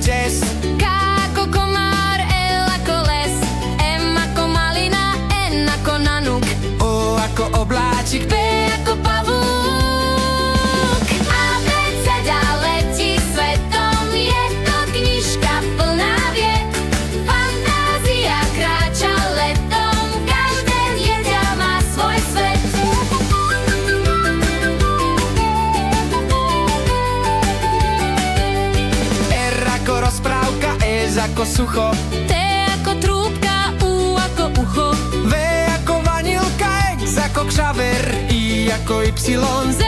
čes. K ako komár, L ako les, M ako malina, N ako nanúk, O ako obláčik, P ako pavúk. Abeceda letí svetom, je to knižka plná vied. Fantázia kráča letom, každé dieťa má svoj svet. R ako rozprávka, S ako sucho, T ako trúbka, U ako ucho, V ako vanilka, X ako kšaver, I ako Y, Z